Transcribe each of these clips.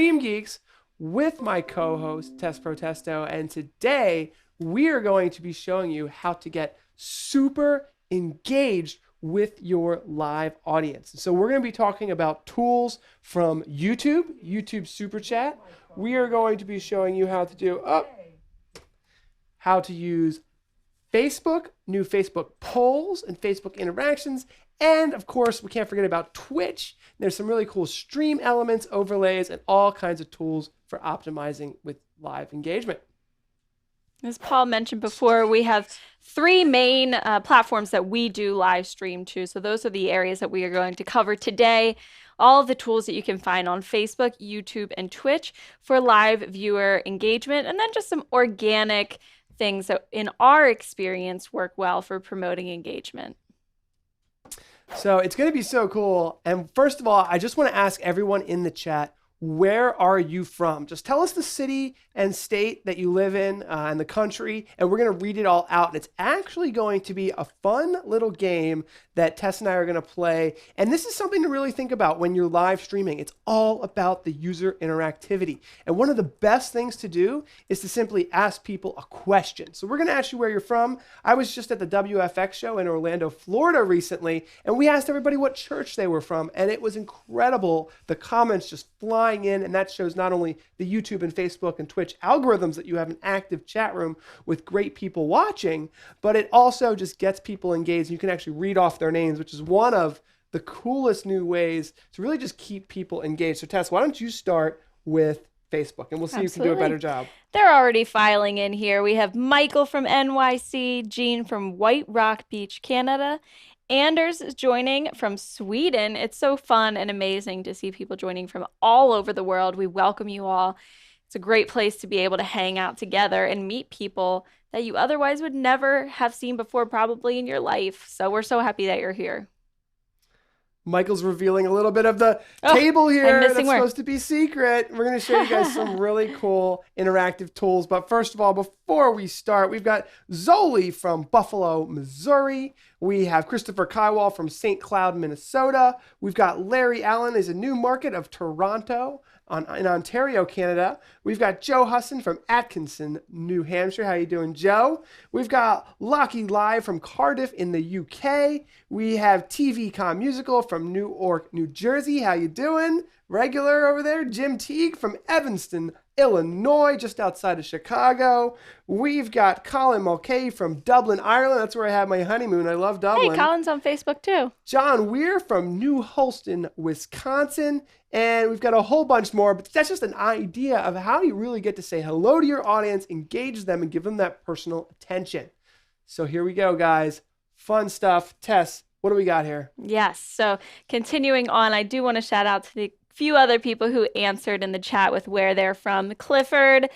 StreamGeeks with my co-host Tess Protesto, and today we are going to be showing you how to get super engaged with your live audience. So we're going to be talking about tools from YouTube Super Chat. We are going to be showing you how to use Facebook, new Facebook polls and Facebook interactions. And of course, we can't forget about Twitch. There's some really cool stream elements, overlays, and all kinds of tools for optimizing with live engagement. As Paul mentioned before, we have three main platforms that we do live stream to. So those are the areas that we are going to cover today. All of the tools that you can find on Facebook, YouTube, and Twitch for live viewer engagement, and then just some organic things that in our experience work well for promoting engagement. So it's going to be so cool. And first of all, I just want to ask everyone in the chat, where are you from? Just tell us the city and state that you live in and the country, and we're going to read it all out. And it's actually going to be a fun little game that Tess and I are going to play. And this is something to really think about when you're live streaming. It's all about the user interactivity. And one of the best things to do is to simply ask people a question. So we're going to ask you where you're from. I was just at the WFX show in Orlando, Florida recently, and we asked everybody what church they were from. And it was incredible. The comments just flying in, and that shows not only the YouTube and Facebook and Twitch algorithms that you have an active chat room with great people watching, but it also just gets people engaged. You can actually read off their names, which is one of the coolest new ways to really just keep people engaged. So Tess, why don't you start with Facebook, and we'll see if you can do a better job. They're already filing in here. We have Michael from NYC, Jean from White Rock Beach, Canada, Anders is joining from Sweden. It's so fun and amazing to see people joining from all over the world. We welcome you all. It's a great place to be able to hang out together and meet people that you otherwise would never have seen before, probably in your life. So we're so happy that you're here. Michael's revealing a little bit of the table here that's supposed to be secret. We're going to show you guys some really cool interactive tools. But first of all, before we start, we've got Zoli from Buffalo, Missouri. We have Christopher Kywall from St. Cloud, Minnesota. We've got Larry Allen is a new market of Toronto in Ontario, Canada. We've got Joe Husson from Atkinson, New Hampshire. How you doing, Joe? We've got Lockie Live from Cardiff in the UK. We have TVCon Musical from Newark, New Jersey. How you doing? Regular over there. Jim Teague from Evanston, Illinois, just outside of Chicago. We've got Colin Mulcahy from Dublin, Ireland. That's where I had my honeymoon. I love Dublin. Hey, Colin's on Facebook too. John Weir from New Holston, Wisconsin. And we've got a whole bunch more, but that's just an idea of how you really get to say hello to your audience, engage them, and give them that personal attention. So here we go, guys. Fun stuff. Tess, what do we got here? Yes. So continuing on, I do want to shout out to the few other people who answered in the chat with where they're from. Clifford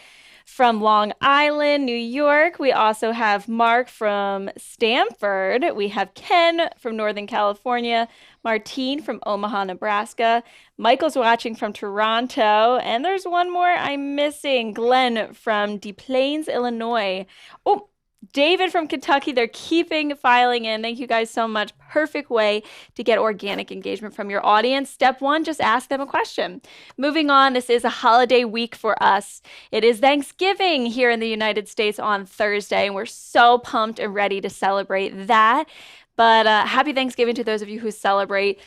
from Long Island, New York. We also have Mark from Stanford. We have Ken from Northern California. Martine from Omaha, Nebraska. Michael's watching from Toronto. And there's one more I'm missing. Glenn from Des Plaines, Illinois. Oh, David from Kentucky. They're keeping filing in. Thank you guys so much. Perfect way to get organic engagement from your audience. Step one, just ask them a question. Moving on, this is a holiday week for us. It is Thanksgiving here in the United States on Thursday, and we're so pumped and ready to celebrate that. But happy Thanksgiving to those of you who celebrate.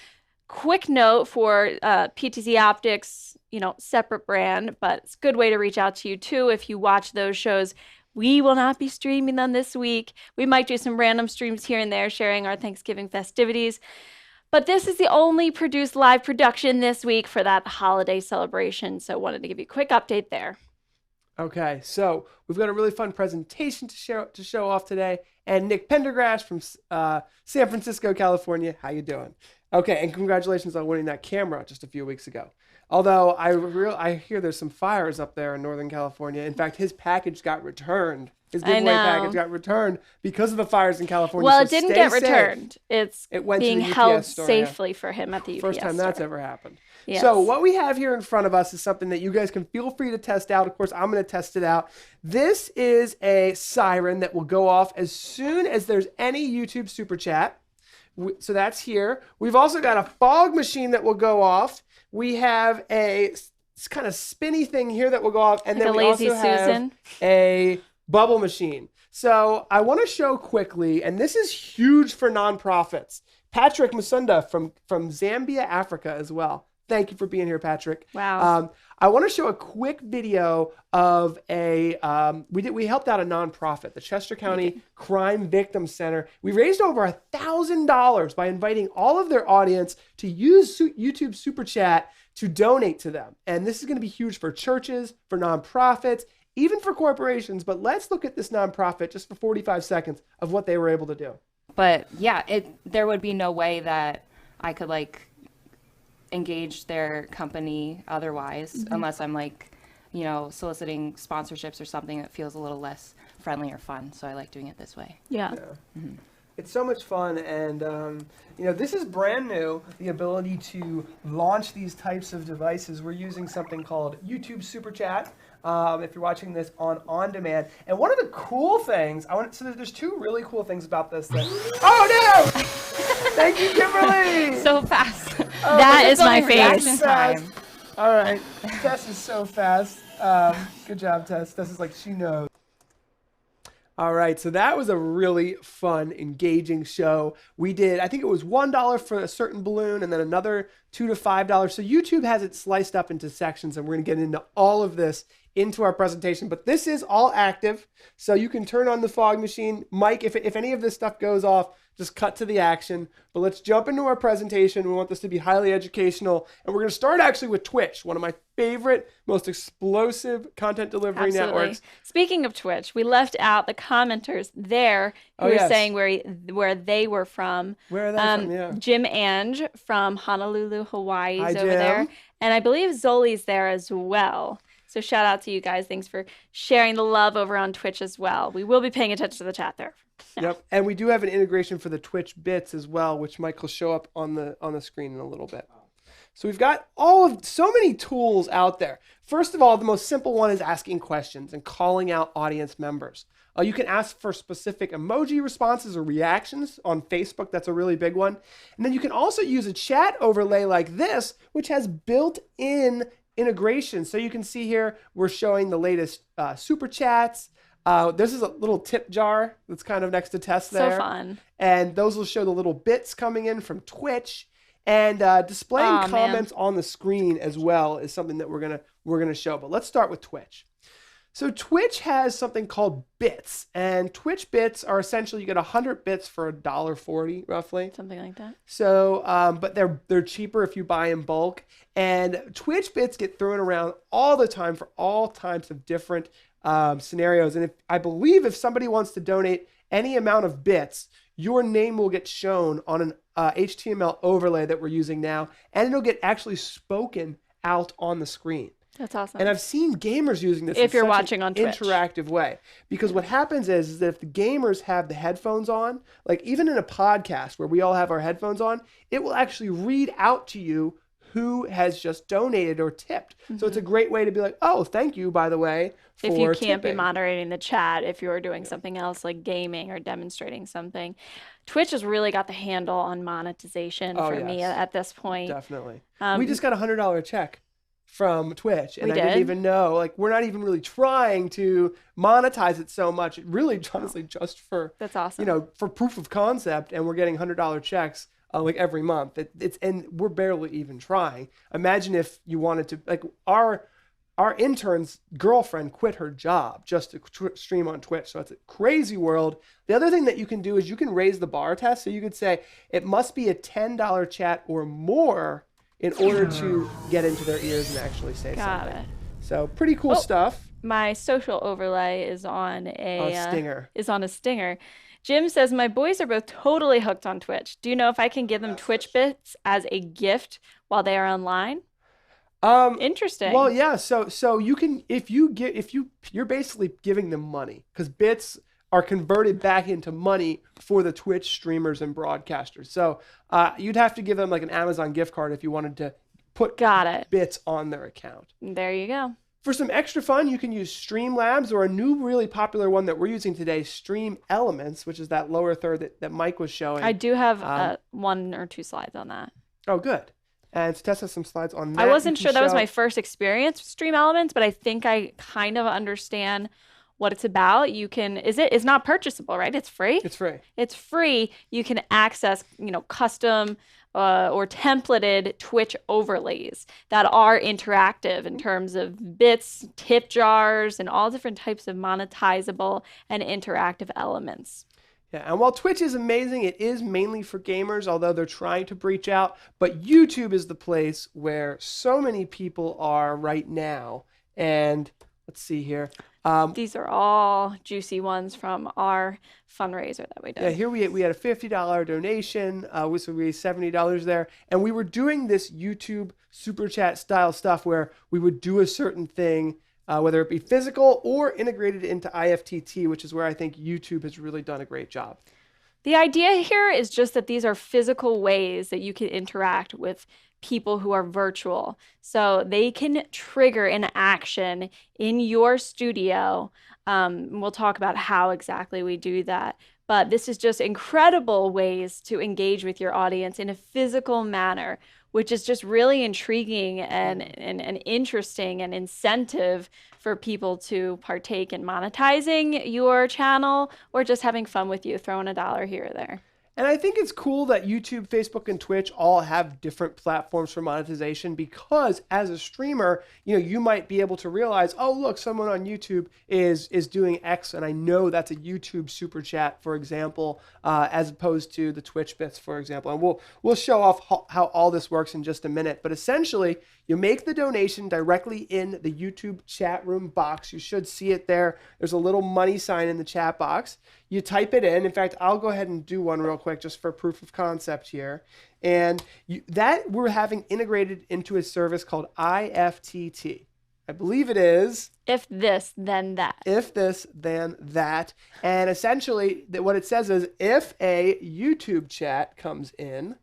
Quick note for PTZOptics, separate brand, but it's a good way to reach out to you too if you watch those shows. We will not be streaming them this week. We might do some random streams here and there sharing our Thanksgiving festivities. But this is the only produced live production this week for that holiday celebration. So wanted to give you a quick update there. Okay, so we've got a really fun presentation to show off today. And Nick Pendergrass from San Francisco, California. How you doing? Okay, and congratulations on winning that camera just a few weeks ago. Although I hear there's some fires up there in Northern California. In fact, his package got returned. His giveaway package got returned because of the fires in California. Well, so it didn't get returned. It went being to the held store, safely for him at the UPS First time store. that's ever happened. Yes. So what we have here in front of us is something that you guys can feel free to test out. Of course, I'm going to test it out. This is a siren that will go off as soon as there's any YouTube Super Chat. So that's here. We've also got a fog machine that will go off. We have a this kind of spinny thing here that will go off. And like then a we lazy also have Susan. a bubble machine. So I want to show quickly, and this is huge for nonprofits. Patrick Musunda from Zambia, Africa as well. Thank you for being here, Patrick. Wow. I want to show a quick video of we helped out a nonprofit, the Chester County Crime Victim Center. We raised over $1,000 by inviting all of their audience to use YouTube Super Chat to donate to them. And this is going to be huge for churches, for nonprofits, even for corporations. But let's look at this nonprofit just for 45 seconds of what they were able to do. But yeah, there would be no way that I could like engage their company otherwise, unless I'm like, soliciting sponsorships or something that feels a little less friendly or fun. So I like doing it this way. Yeah. Mm-hmm. It's so much fun, and this is brand new, the ability to launch these types of devices. We're using something called YouTube Super Chat. If you're watching this on demand. And one of the cool things, so there's two really cool things about this thing. Oh no! Thank you, Kimberly! So fast. That is my reaction face. time. All right, Tess is so fast. Good job, Tess. Tess is like, she knows. All right, so that was a really fun, engaging show. We did, I think it was $1 for a certain balloon and then another $2 to $5. So YouTube has it sliced up into sections, and we're going to get into all of this into our presentation. But this is all active, so you can turn on the fog machine. Mike, if any of this stuff goes off, just cut to the action. But let's jump into our presentation. We want this to be highly educational. And we're going to start actually with Twitch, one of my favorite, most explosive content delivery networks. Speaking of Twitch, we left out the commenters there who were saying where they were from. Where are they from? Yeah. Jim Ange from Honolulu, Hawaii is Hi, over there. Jim. And I believe Zoli's there as well. So shout out to you guys. Thanks for sharing the love over on Twitch as well. We will be paying attention to the chat there. Yep, and we do have an integration for the Twitch bits as well, which Mike will show up on the screen in a little bit. So we've got so many tools out there. First of all, the most simple one is asking questions and calling out audience members. You can ask for specific emoji responses or reactions on Facebook. That's a really big one. And then you can also use a chat overlay like this, which has built-in integration. So you can see here, we're showing the latest super chats. This is a little tip jar that's kind of next to Tess there. So fun. And those will show the little bits coming in from Twitch. And displaying comments on the screen as well is something that we're gonna show. But let's start with Twitch. So Twitch has something called bits, and Twitch bits are essentially, you get 100 bits for $1.40 roughly. Something like that. So, but they're cheaper if you buy in bulk. And Twitch bits get thrown around all the time for all types of different scenarios. And I believe if somebody wants to donate any amount of bits, your name will get shown on an HTML overlay that we're using now, and it'll get actually spoken out on the screen. That's awesome. And I've seen gamers using this if in you're such watching an on Twitch. interactive way. Because what happens is that if the gamers have the headphones on, like even in a podcast where we all have our headphones on, it will actually read out to you who has just donated or tipped. Mm-hmm. So it's a great way to be like, oh, thank you, by the way, for if you can't tipping. be moderating the chat, if you're doing something else like gaming or demonstrating something. Twitch has really got the handle on monetization for me at this point. Definitely. We just got a $100 check from Twitch, and I didn't even know, like, we're not even really trying to monetize it so much. It really, honestly, just for, that's awesome. For proof of concept, and we're getting $100 checks like every month. And we're barely even trying. Imagine if you wanted to, like, our intern's girlfriend quit her job just to stream on Twitch. So it's a crazy world. The other thing that you can do is you can raise the bar test. So you could say it must be a $10 chat or more in order to get into their ears and actually say something. Got it. So pretty cool stuff. My social overlay is on a stinger. a stinger. Jim says, my boys are both totally hooked on Twitch. Do you know if I can give them Twitch bits as a gift while they are online? Interesting. Well, yeah. So you can, you're basically giving them money, because bits are converted back into money for the Twitch streamers and broadcasters. So you'd have to give them like an Amazon gift card if you wanted to put bits on their account. There you go. For some extra fun, you can use Streamlabs, or a new really popular one that we're using today, Stream Elements, which is that lower third that Mike was showing. I do have 1 or 2 slides on that. Oh, good. And to test out some slides on that, I wasn't you sure can that was show- my first experience with Stream Elements, but I think I kind of understand what it's about. It's not purchasable, right? It's free? It's free. It's free. You can access, custom or templated Twitch overlays that are interactive in terms of bits, tip jars, and all different types of monetizable and interactive elements. Yeah, and while Twitch is amazing, it is mainly for gamers, although they're trying to breach out. But YouTube is the place where so many people are right now. And let's see here. These are all juicy ones from our fundraiser that we did. Yeah, here we had a $50 donation, so we raised $70 there. And we were doing this YouTube super chat style stuff where we would do a certain thing, whether it be physical or integrated into Ifttt, which is where I think YouTube has really done a great job. The idea here is just that these are physical ways that you can interact with people who are virtual. So they can trigger an action in your studio. We'll talk about how exactly we do that. But this is just incredible ways to engage with your audience in a physical manner, which is just really intriguing and interesting and incentive for people to partake in monetizing your channel or just having fun with you, throwing $1 here or there. And I think it's cool that YouTube, Facebook, and Twitch all have different platforms for monetization because as a streamer, you might be able to realize, oh, look, someone on YouTube is doing X, and I know that's a YouTube super chat, for example, as opposed to the Twitch bits, for example. And we'll show off how all this works in just a minute. But essentially, you make the donation directly in the YouTube chat room box. You should see it there. There's a little money sign in the chat box. You type it in. In fact, I'll go ahead and do one real quick just for proof of concept here. And that we're having integrated into a service called Ifttt. I believe it is. If this, then that. If this, then that. And essentially, what it says is if a YouTube chat comes in,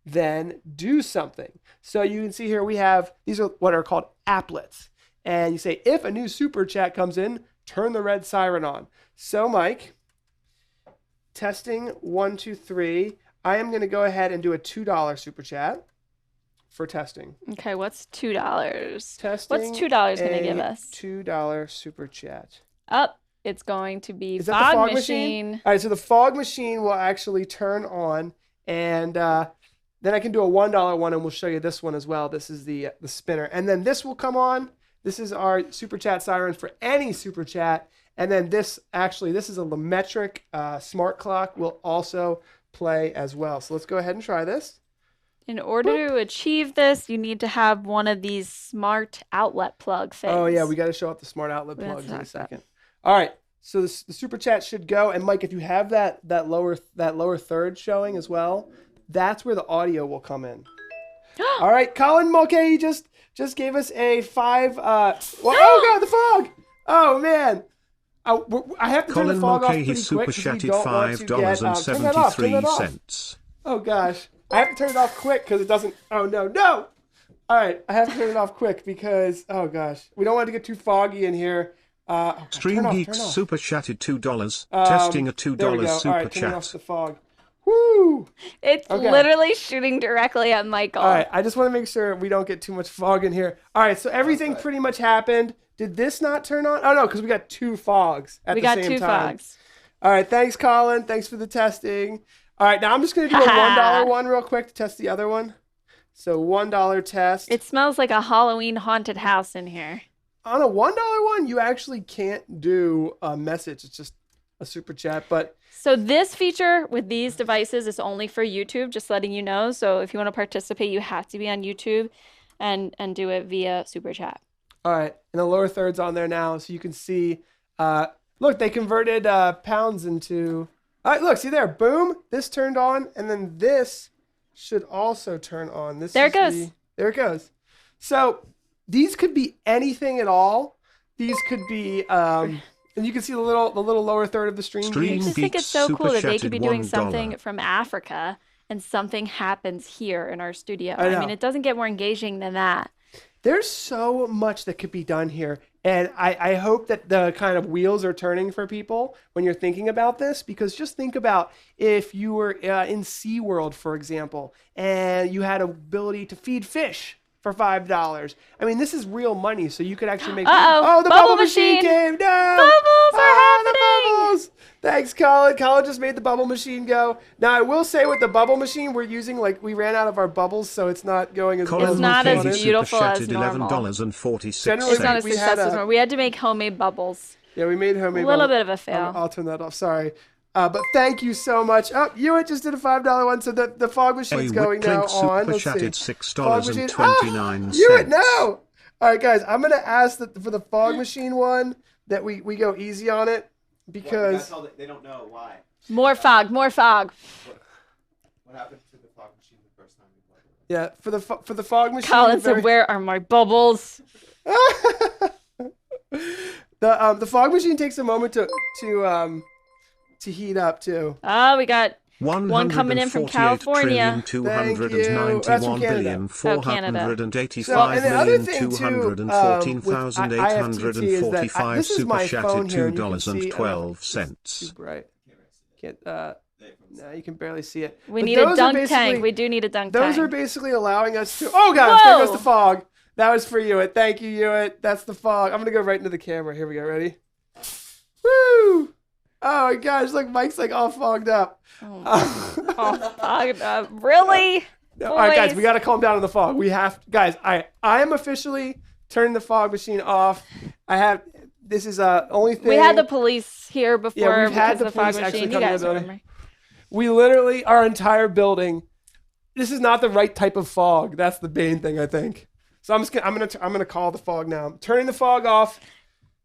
then do something. So you can see here we have, these are what are called applets. And you say, if a new super chat comes in, turn the red siren on. So Mike, testing 1, 2, 3. I am going to go ahead and do a $2 super chat for testing. Okay, what's $2? Testing. What's $2 going to give us? $2 super chat. It's going to be Is that the fog machine. All right, so the fog machine will actually turn on, and then I can do a $1 one, and we'll show you this one as well. This is the spinner, and then this will come on. This is our super chat siren for any super chat. And then this is a Lumetric smart clock will also play as well. So let's go ahead and try this. In order to achieve this, you need to have one of these smart outlet plug things. Oh yeah, we got to show up the smart outlet plugs in a second. All right, so the super chat should go. And Mike, if you have that lower third showing as well, that's where the audio will come in. All right, Colin Mulcahy just gave us a 5. Oh god, the fog! Oh man. I have to turn the fog off pretty quick super because we chatted don't want to get... turn that off. Oh, gosh. I have to turn it off quick because it doesn't... Oh, no! All right, I have to turn it off quick because... Oh, gosh. We don't want it to get too foggy in here. StreamGeeks super chatted $2. Testing a $2 there we go. super All right, chat. turn off the fog. Woo! It's literally shooting directly at Michael. All right, I just want to make sure we don't get too much fog in here. All right, so everything pretty much happened. Did this not turn on? Oh, no, because we got 2 fogs at the same time. We got 2 fogs. All right, thanks, Colin. Thanks for the testing. All right, now I'm just going to do a $1 one real quick to test the other one. So $1 test. It smells like a Halloween haunted house in here. On a $1 one, you actually can't do a message. It's just a super chat, but... So this feature with these devices is only for YouTube, just letting you know. So if you want to participate, you have to be on YouTube and do it via super chat. All right, and the lower third's on there now, so you can see. Look, they converted pounds into. All right, look, see there, boom. This turned on, and then this should also turn on. There it goes. There it goes. So these could be anything at all. These could be, and you can see the little lower third of the stream. I just think it's so cool that they could be doing something from Africa, and something happens here in our studio. I mean, it doesn't get more engaging than that. There's so much that could be done here. And I hope that the kind of wheels are turning for people when you're thinking about this, because just think about if you were in SeaWorld, for example, and you had ability to feed fish for $5. I mean, this is real money, so you could actually make... Uh-oh. The bubble machine came! No! Bubbles are happening! The bubbles! Thanks, Colin. Colin just made the bubble machine go. Now, I will say with the bubble machine, we're using, we ran out of our bubbles, so it's not going as well. It's not as Colin beautiful as normal. $11.46. Generally, It's not as we had successful as normal. We had to make homemade bubbles. Yeah, we made homemade A little bubble. bit of a fail. I'll turn that off. Sorry. But thank you so much. Oh, Hewitt just did a $5 one, so the fog machine's going now on. Let's see. $6.29. Hewitt, no! All right, guys, I'm going to ask that for the fog machine one that we go easy on it, because... They don't know why. More fog, more fog. What happened to the fog machine the first time we played it? Yeah, for the fog machine... Colin said, where are my bubbles? The fog machine takes a moment to heat up too. Oh, we got one coming in from California. So, and the other thing too, with Ifttt is that this is my phone here, and you can see, too bright. Can't. No, you can barely see it. We need a dunk tank. We do need a dunk tank. Those are basically allowing us to... Oh, gosh, there goes the fog. That was for Hewitt. Thank you, Hewitt. That's the fog. I'm going to go right into the camera. Here we go. Ready? Woo! Oh, my gosh. Look, Mike's all fogged up. Fogged up. Really? All right, guys, we got to calm down on the fog. We have... Guys, I am officially turning the fog machine off. This is only thing... We had the police here before. Yeah, we've had the fog police actually machine. come You to guys the building. remember. We literally, our entire building, this is not the right type of fog. That's the main thing, I think. So I'm gonna call the fog now. I'm turning the fog off.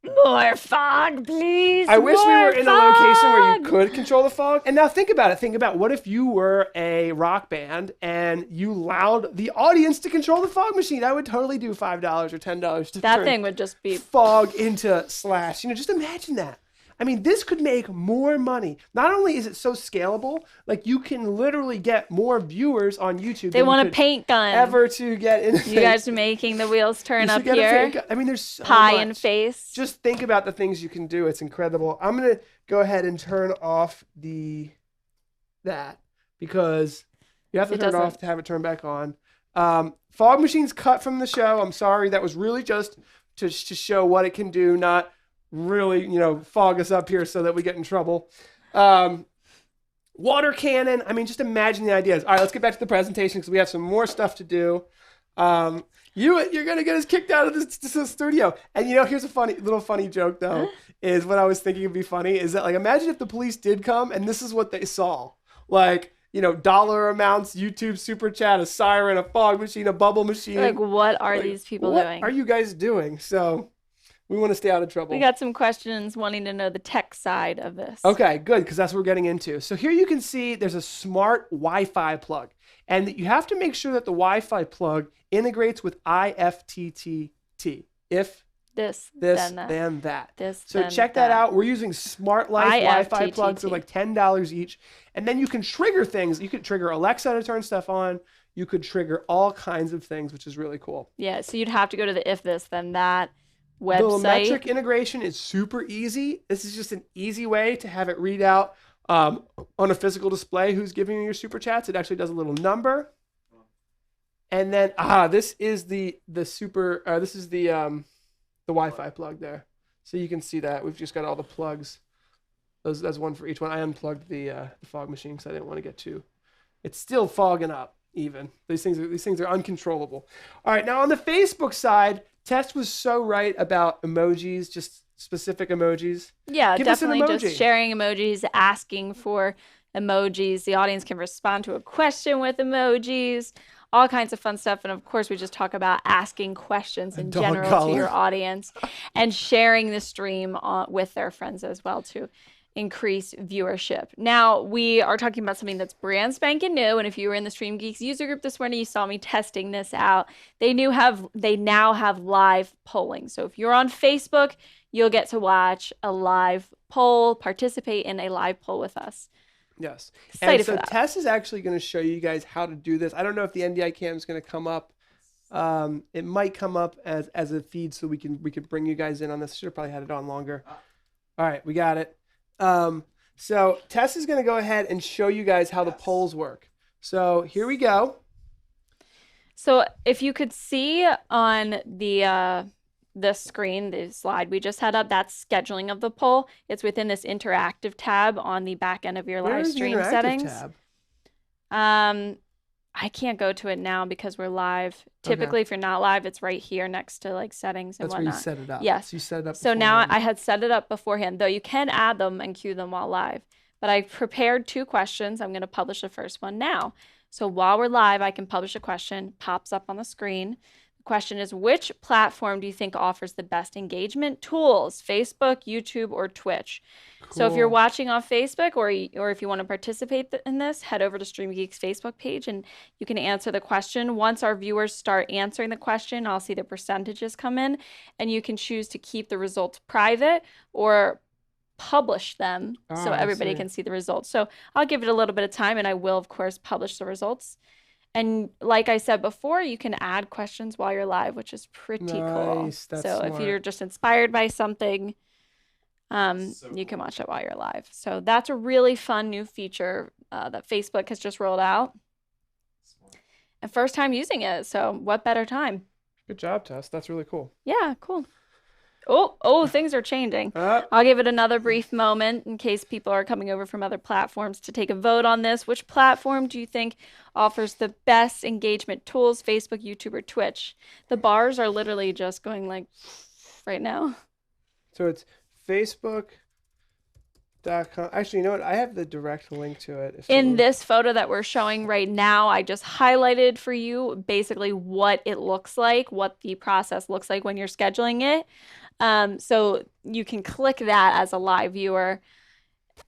More fog, please. I wish we were in a location where you fog. could control the fog. And now think about it. Think about what if you were a rock band and you allowed the audience to control the fog machine. I would totally do $5 or $10 to That turn thing would just be fog into Slash. Just imagine that. I mean, this could make more money. Not only is it so scalable, you can literally get more viewers on YouTube. They want a paint gun. Ever to get in. You guys are making the wheels turn up here. I mean, there's so Pie much. in face. Just think about the things you can do. It's incredible. I'm gonna go ahead and turn off that because you have to turn it off to have it turn back on. Fog machine's cut from the show. I'm sorry. That was really just to show what it can do, not really, fog us up here so that we get in trouble. Water cannon. I mean, just imagine the ideas. All right, let's get back to the presentation because we have some more stuff to do. You're going to get us kicked out of this studio. And here's a funny joke though, is what I was thinking would be funny is that imagine if the police did come and this is what they saw. Dollar amounts, YouTube super chat, a siren, a fog machine, a bubble machine. What are these people doing? What are you guys doing? So we want to stay out of trouble. We got some questions wanting to know the tech side of this. Okay, good, because that's what we're getting into. So here you can see there's a smart Wi-Fi plug. And you have to make sure that the Wi-Fi plug integrates with Ifttt. If this, then that. So check that out. We're using Smart Life Wi-Fi plugs. They're $10 each. And then you can trigger things. You could trigger Alexa to turn stuff on. You could trigger all kinds of things, which is really cool. Yeah, so you'd have to go to the If This, Then That website. The metric integration is super easy. This is just an easy way to have it read out on a physical display who's giving you your super chats. It actually does a little number. And then this is the Wi-Fi plug there. So you can see that. We've just got all the plugs. That's one for each one. I unplugged the fog machine because I didn't want to get too... It's still fogging up even. These things are uncontrollable. All right, now on the Facebook side, Tess was so right about emojis, just specific emojis. Yeah, Give us an definitely emoji. just sharing emojis, asking for emojis. The audience can respond to a question with emojis, all kinds of fun stuff. And of course, we just talk about asking questions in general to your audience and sharing the stream with their friends as well to increase viewership. Now, we are talking about something that's brand spanking new. And if you were in the StreamGeeks user group this morning, you saw me testing this out. They now have live polling. So if you're on Facebook, you'll get to watch a live poll, participate in a live poll with us. Yes. Excited And so for that. Tess is actually going to show you guys how to do this. I don't know if the NDI cam is going to come up It might come up as a feed, so we can bring you guys in on this. Should have probably had it on longer. All right, we got it. So Tess is going to go ahead and show you guys how the polls work. So here we go. So if you could see on the screen, the slide we just had up, that's scheduling of the poll. It's within this interactive tab on the back end of your live stream settings. Tab? I can't go to it now because we're live. Typically, if you're not live, it's right here next to like settings and whatnot. That's where you set it up. Yes. So you set it up. So now I had set it up beforehand, though you can add them and queue them while live. But I prepared 2 questions. I'm going to publish the first one now. So while we're live, I can publish a question, pops up on the screen. The question is, which platform do you think offers the best engagement tools? Facebook, YouTube, or Twitch? Cool. So if you're watching on Facebook or if you want to participate in this, head over to StreamGeeks Facebook page and you can answer the question. Once our viewers start answering the question, I'll see the percentages come in and you can choose to keep the results private or publish them so everybody can see the results. So I'll give it a little bit of time and I will, of course, publish the results. And like I said before, you can add questions while you're live, which is pretty cool. That's so smart. If you're just inspired by something, you can watch it while you're live. So that's a really fun new feature that Facebook has just rolled out. And first time using it. So what better time? Good job, Tess. That's really cool. Yeah, cool. Oh, things are changing. I'll give it another brief moment in case people are coming over from other platforms to take a vote on this. Which platform do you think offers the best engagement tools, Facebook, YouTube, or Twitch? The bars are literally just going like right now. So it's Facebook.com. Actually, you know what? I have the direct link to it. In this photo that we're showing right now, I just highlighted for you basically what it looks like, what the process looks like when you're scheduling it. So you can click that as a live viewer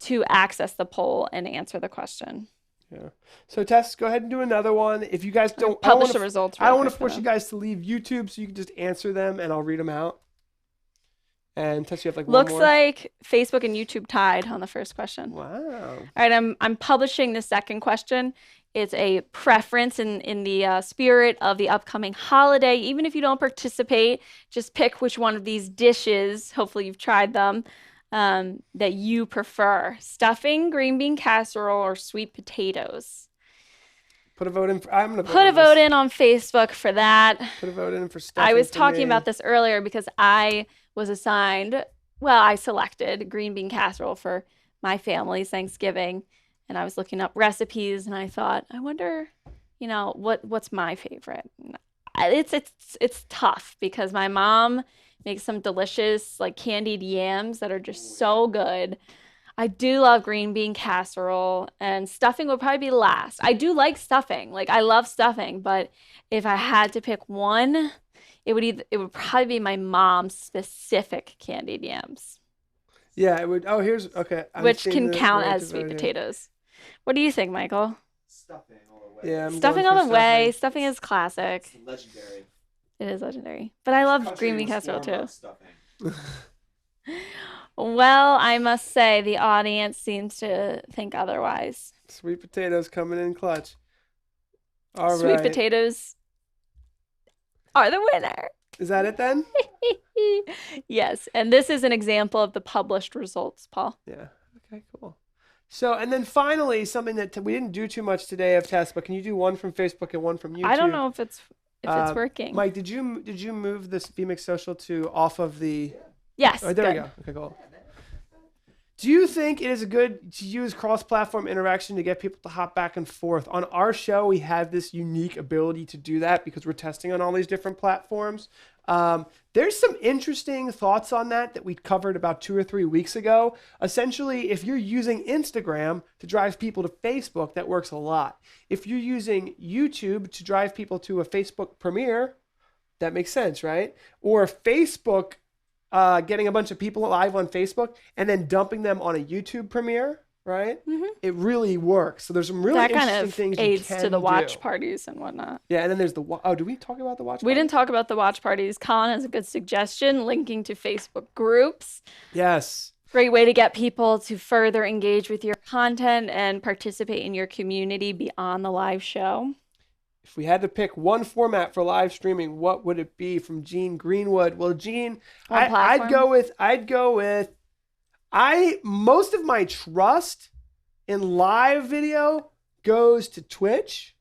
to access the poll and answer the question. Yeah. So Tess, go ahead and do another one. If you guys don't publish the results, I don't want to force you guys to leave YouTube, so you can just answer them and I'll read them out. And Tess, you have like looks one more? like Facebook and YouTube tied on the first question. Wow. All right, I'm publishing the second question. It's a preference in the spirit of the upcoming holiday. Even if you don't participate, just pick which one of these dishes, hopefully you've tried them, that you prefer. Stuffing, green bean casserole, or sweet potatoes. Put a vote in. I'm going to put a vote in on Facebook for that. Put a vote in for stuffing. I was talking about this earlier because I was assigned, I selected green bean casserole for my family's Thanksgiving. And I was looking up recipes and I thought, I wonder, what's my favorite? It's tough because my mom makes some delicious like candied yams that are just so good. I do love green bean casserole and stuffing would probably be last. I do like stuffing. Like I love stuffing, but if I had to pick one, it would probably be my mom's specific candied yams. Yeah, it would. Oh, okay. Which can count as sweet potatoes. What do you think, Michael? Stuffing all the way. Yeah, stuffing all the way. Stuffing is classic. It's legendary. It is legendary. But I love green bean casserole too. Well, I must say the audience seems to think otherwise. Sweet potatoes coming in clutch. All right. Sweet potatoes are the winner. Is that it then? Yes. And this is an example of the published results, Paul. Yeah. Okay, cool. So, and then finally, something that we didn't do too much today of tests, but can you do one from Facebook and one from YouTube? I don't know if it's working. Mike, did you move this VMix Social to off of the? Yes. Oh, there we go. Okay, cool. Do you think it is good to use cross-platform interaction to get people to hop back and forth? On our show, we have this unique ability to do that because we're testing on all these different platforms. There's some interesting thoughts on that we covered about 2 or 3 weeks ago. Essentially, if you're using Instagram to drive people to Facebook, that works a lot. If you're using YouTube to drive people to a Facebook premiere, that makes sense, right? Or Facebook, getting a bunch of people live on Facebook and then dumping them on a YouTube premiere, right? Mm-hmm. It really works. So there's some really interesting things you can do. That kind of aids to the watch parties and whatnot. Yeah, and then there's did we talk about the watch parties? We didn't talk about the watch parties. Colin has a good suggestion, linking to Facebook groups. Yes. Great way to get people to further engage with your content and participate in your community beyond the live show. If we had to pick one format for live streaming, what would it be? From Gene Greenwood. Well, Gene, I'd go with most of my trust in live video goes to Twitch.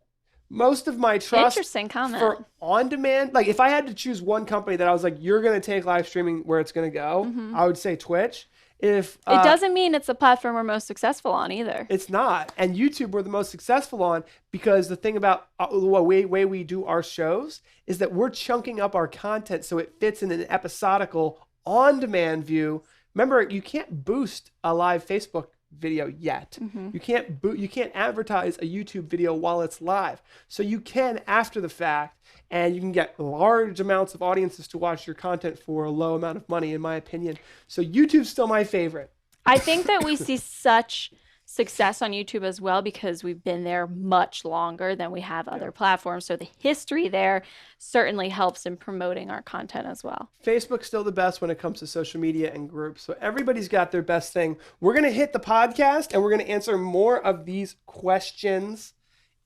Most of my trust for on-demand, like if I had to choose one company that I was like, you're going to take live streaming where it's going to go, I would say Twitch. If it doesn't mean it's the platform we're most successful on either. It's not. And YouTube we're the most successful on because the thing about the way we do our shows is that we're chunking up our content so it fits in an episodical on-demand view. Remember, you can't boost a live Facebook video yet. You can't advertise a YouTube video while it's live. So you can after the fact, and you can get large amounts of audiences to watch your content for a low amount of money, in my opinion. So YouTube's still my favorite. I think that we see such success on YouTube as well because we've been there much longer than we have other platforms. So the history there certainly helps in promoting our content as well. Facebook's still the best when it comes to social media and groups. So everybody's got their best thing. We're going to hit the podcast and we're going to answer more of these questions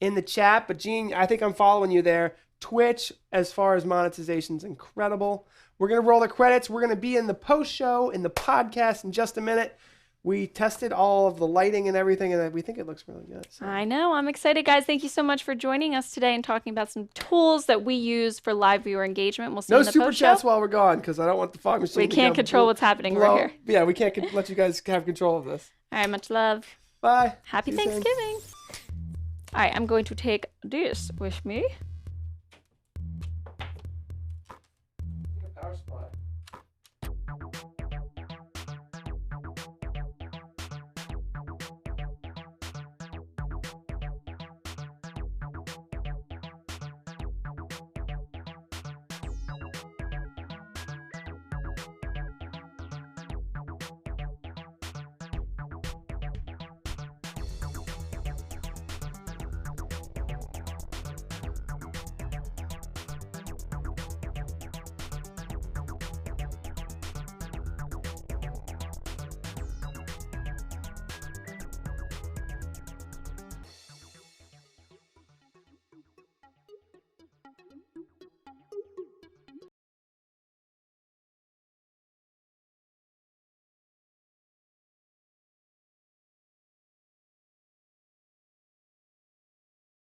in the chat. But Gene, I think I'm following you there. Twitch, as far as monetization, is incredible. We're going to roll the credits. We're going to be in the post show, in the podcast in just a minute. We tested all of the lighting and everything, and we think it looks really good. So. I know. I'm excited, guys. Thank you so much for joining us today and talking about some tools that we use for live viewer engagement. We'll see you in the super chats while we're gone, because I don't want the fog machine We can't control what's happening right here. Yeah, we can't let you guys have control of this. All right, much love. Bye. Happy Thanksgiving. All right, I'm going to take this with me.